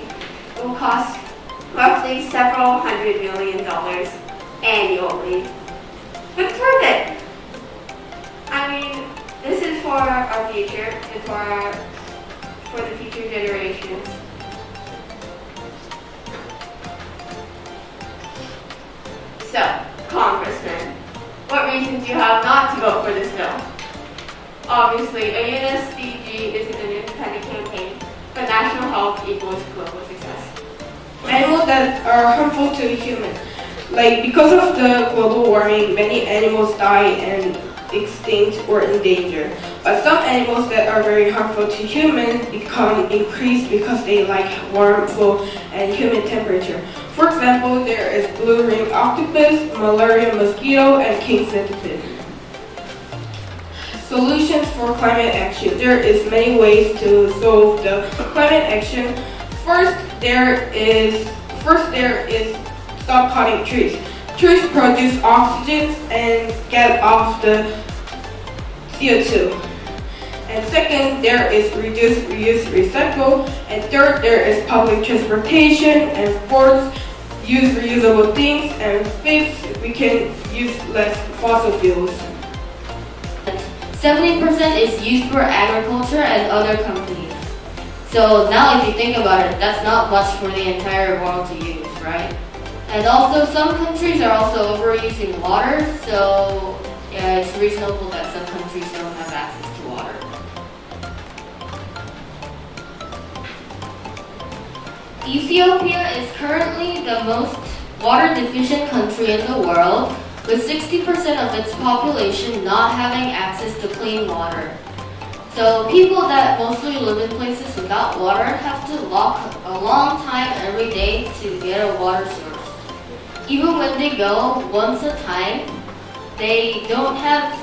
campaign will cost roughly several $100 million annually. But it's worth it. I mean, this is for our future and for the future generations. So, Congressman, what reasons do you have not to vote for this bill? Obviously, a SDG isn't an independent campaign, but national health equals global success. Animals that are harmful to humans. Like, because of the global warming, many animals die and extinct or in danger. But some animals that are very harmful to humans become increased because they like warm, low, and humid temperature. For example, there is blue ring octopus, malaria mosquito, and king centipede. Solutions for climate action. There is many ways to solve the climate action. First, there is stop cutting trees. Trees produce oxygen and get off the CO2. And second, there is reduce, reuse, recycle. And third, there is public transportation. And fourth, use reusable things. And fifth, we can use less fossil fuels. 70% is used for agriculture and other companies. So now if you think about it, that's not much for the entire world to use, right? And also some countries are also overusing water, so yeah, it's reasonable that some countries don't have access to water. Ethiopia is currently the most water deficient country in the world, with 60% of its population not having access to clean water. So people that mostly live in places without water have to walk a long time every day to get a water source. Even when they go once a time, they don't have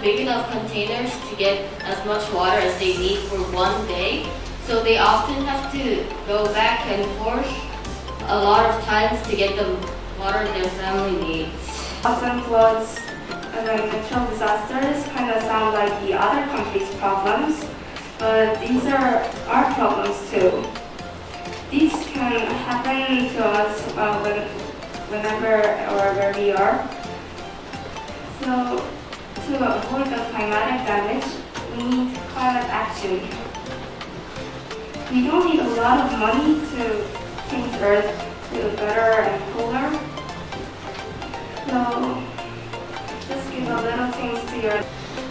big enough containers to get as much water as they need for one day. So they often have to go back and forth a lot of times to get the water their family needs. Some floods and natural disasters kind of sound like the other countries' problems, but these are our problems too. These can happen to us whenever or where we are. So to avoid the climatic damage, we need climate action. We don't need a lot of money to change Earth to better and cooler. So just give a little things to your...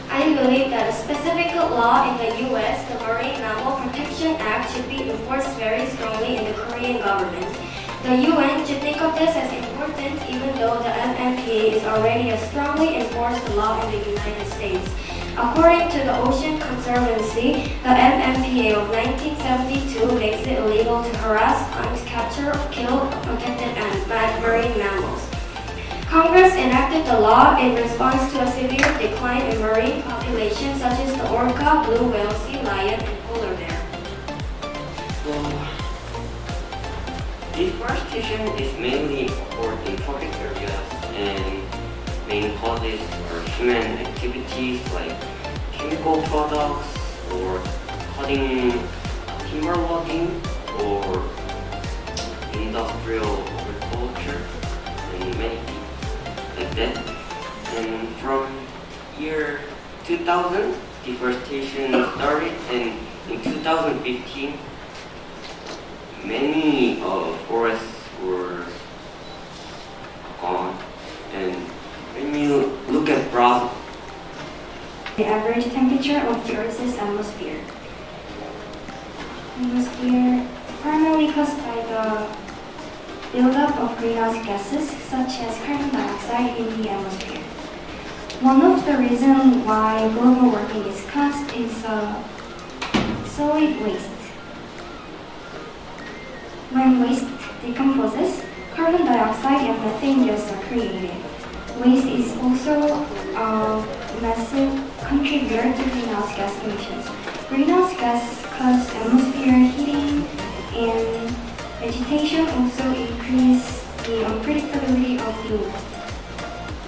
I believe that a specific law in the U.S., the Marine Mammal Protection Act, should be enforced very strongly in the Korean government. The UN should think of this as important even though the MMPA is already a strongly enforced law in the United States. According to the Ocean Conservancy, the MMPA of 1972 makes it illegal to harass, hunt, capture, kill protected marine mammals. Congress enacted the law in response to a severe decline in marine populations such as the orca, blue whale, sea lion, and polar bear. Deforestation is mainly occurred in tropic areas, and main causes are human activities like chemical products or cutting timber logging or industrial agriculture and many things like that. And from year 2000, deforestation started, and in 2015, many forests were gone. And when you look at Brazil, The average temperature of the Earth's atmosphere. Atmosphere primarily caused by the buildup of greenhouse gases such as carbon dioxide in the atmosphere. One of the reasons why global warming is caused is solid waste. When waste decomposes, carbon dioxide and methane gas are created. Waste is also a massive contributor to greenhouse gas emissions. Greenhouse gas cause atmosphere heating, and vegetation also increase the unpredictability of the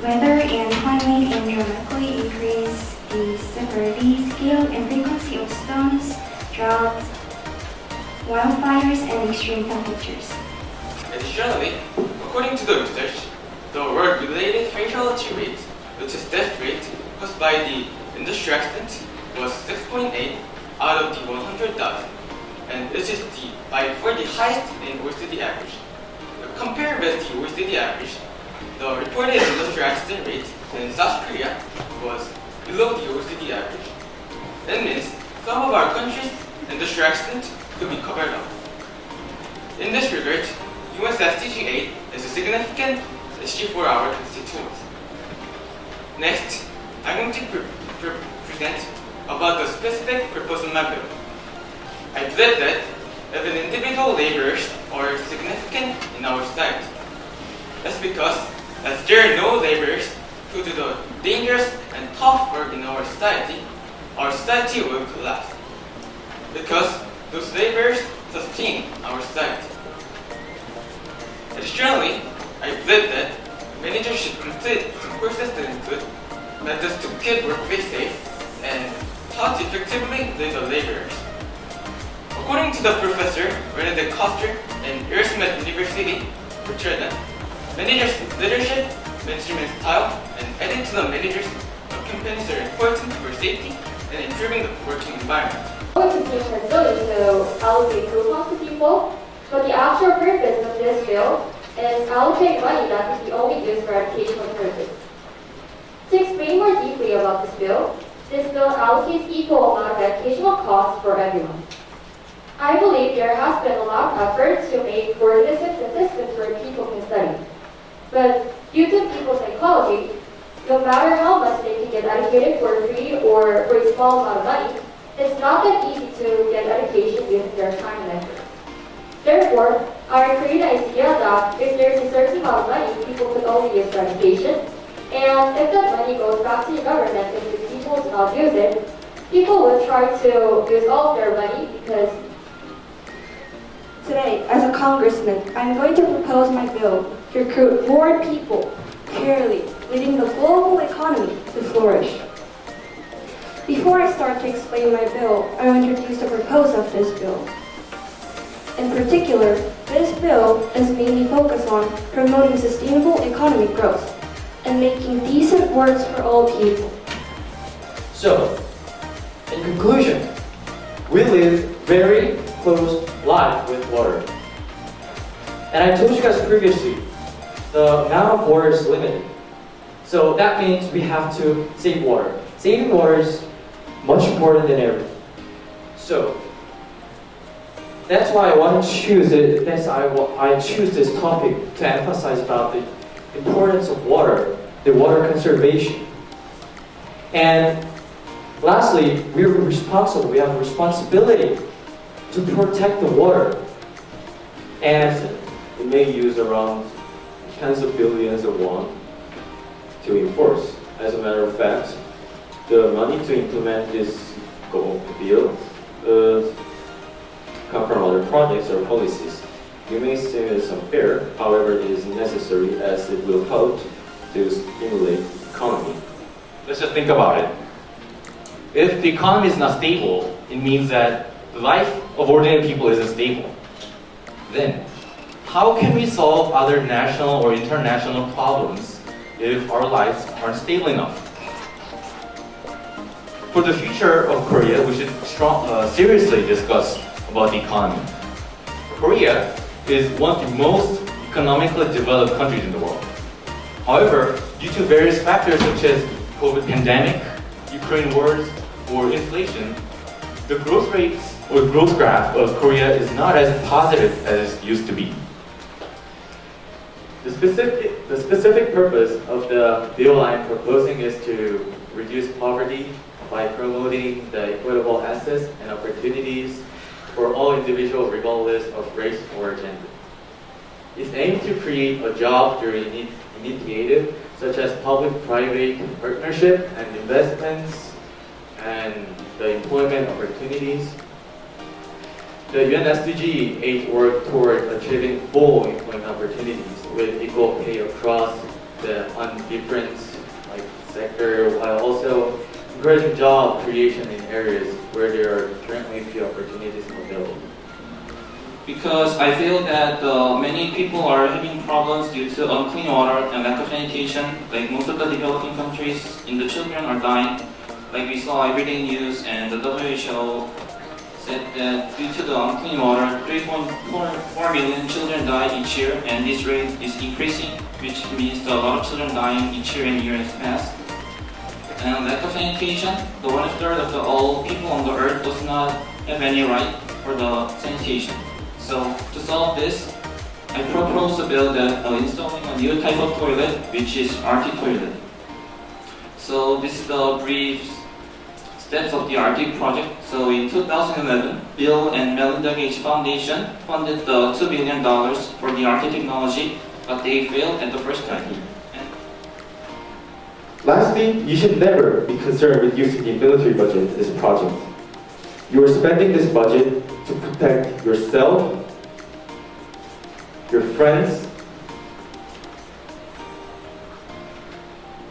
weather and climate, and dramatically increase the severity, scale, and frequency of storms, droughts, wildfires, and extreme temperatures. Additionally, according to the research, the world-related fatality rate, which is death rate caused by the industry accident, was 6.8 out of the 100,000, and this is by far the highest in OECD average. Compared with the OECD average, the reported industry accident rate in South Korea was below the OECD average. That means some of our country's industry accident could be covered up. In this regard, US SDG 8 is a significant issue for our constituents. Next, I'm going to present about the specific purpose of my bill. I believe that if an individual laborers are significant in our society, that's because as there are no laborers who do the dangerous and tough work in our society will collapse. Because those laborers sustain our society. Additionally, I believe that managers should complete courses that include methods to keep workplace safe and how to effectively lead the laborers. According to the professor Renate Koster in Aerosmith University, Rotterdam, managers' leadership, management style, and attitude of managers of companies are important for safety and improving the working environment. Education is really to allocate coupons to people, but the actual purpose of this bill is allocating money that can be only used for educational purposes. To explain more deeply about this bill allocates equal amount of educational costs for everyone. I believe there has been a lot of effort to make organisms and systems where people can study. But due to people's psychology, no matter how much they can get educated for free or for a small amount of money, it's not that easy to get education using their time and effort. Therefore, I created an idea that if there's a certain amount of money people could only use for education, and if that money goes back to the government and the people do not use it, people will try to use all of their money because today, as a congressman, I'm going to propose my bill to recruit more people, purely leading the global economy to flourish. Before I start to explain my bill, I will introduce the purpose of this bill. In particular, this bill is mainly focused on promoting sustainable economic growth and making decent works for all people. So, in conclusion, we live very close life with water. And I told you guys previously, the amount of water is limited. So that means we have to save water. Saving water is much important than ever. So that's why I want to choose it. I choose this topic to emphasize about the importance of water, the water conservation. And lastly, we're responsible. We have a responsibility to protect the water. And we may use around tens of billions of won to enforce. As a matter of fact, the money to implement this bill come from other projects or policies. You may say it's unfair, however it is necessary as it will help to stimulate the economy. Let's just think about it. If the economy is not stable, it means that the life of ordinary people isn't stable. Then, how can we solve other national or international problems if our lives aren't stable enough? For the future of Korea, we should seriously discuss about the economy. Korea is one of the most economically developed countries in the world. However, due to various factors such as COVID pandemic, Ukraine wars, or inflation, the growth rates or growth graph of Korea is not as positive as it used to be. The specific purpose of the bill I'm proposing is to reduce poverty by promoting the equitable access and opportunities for all individuals regardless of race or gender. It's aimed to create a job through initiatives such as public-private partnership and investments and the employment opportunities. The UN SDG 8 work toward achieving full employment opportunities with equal pay across the different sector, while also encouraging job creation in areas where there are currently few opportunities available. because I feel that many people are having problems due to unclean water and lack of sanitation. Like most of the developing countries, the children are dying. Like we saw everyday news, and the WHO said that due to the unclean water, 3.4 million children die each year, and this rate is increasing, which means that a lot of children dying each year and years past. And lack of sanitation, the 1/3 of the all people on the earth does not have any right for the sanitation. So to solve this, I propose a bill that installing a new type of toilet, which is RT toilet. So this is the brief steps of the RT project. So in 2011, Bill and Melinda Gates Foundation funded the $2 billion for the RT technology, but they failed at the first time. Lastly, you should never be concerned with using the military budget in this project. You are spending this budget to protect yourself, your friends,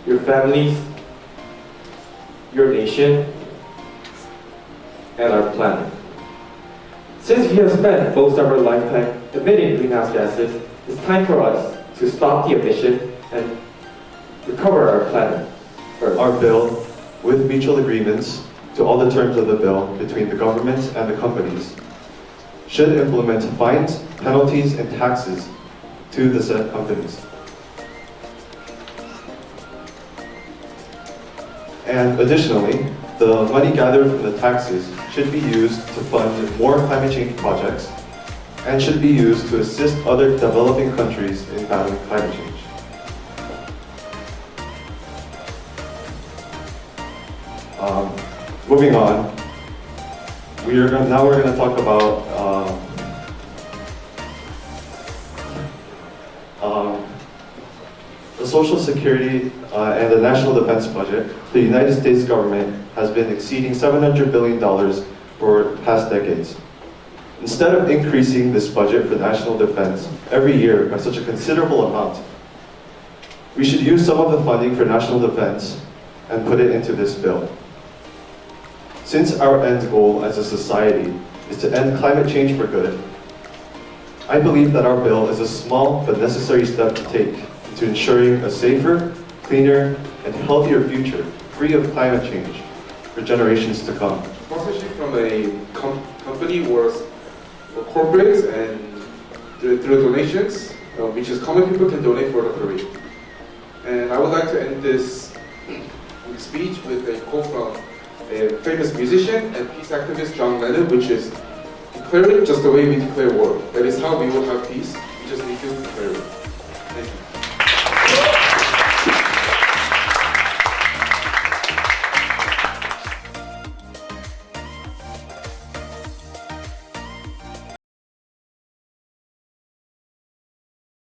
your families, your nation, and our planet. Since we have spent most of our lifetime emitting greenhouse gases, it's time for us to stop the emission and recover our planet. Our bill, with mutual agreements to all the terms of the bill between the government and the companies, should implement fines, penalties, and taxes to the said companies. And additionally, the money gathered from the taxes should be used to fund more climate change projects and should be used to assist other developing countries in battling climate change. Moving on, we're going to talk about the Social Security and the National Defense budget. The United States government has been exceeding $700 billion for past decades. Instead of increasing this budget for national defense every year by such a considerable amount, we should use some of the funding for national defense and put it into this bill. Since our end goal as a society is to end climate change for good, I believe that our bill is a small but necessary step to take to ensuring a safer, cleaner, and healthier future free of climate change for generations to come. Sponsorship from a company or corporates and through donations, which is common people can donate for the parade. And I would like to end this speech with a quote from a famous musician and peace activist John Lennon, which is, declare it just the way we declare war. That is how we will have peace. We just need to declare it.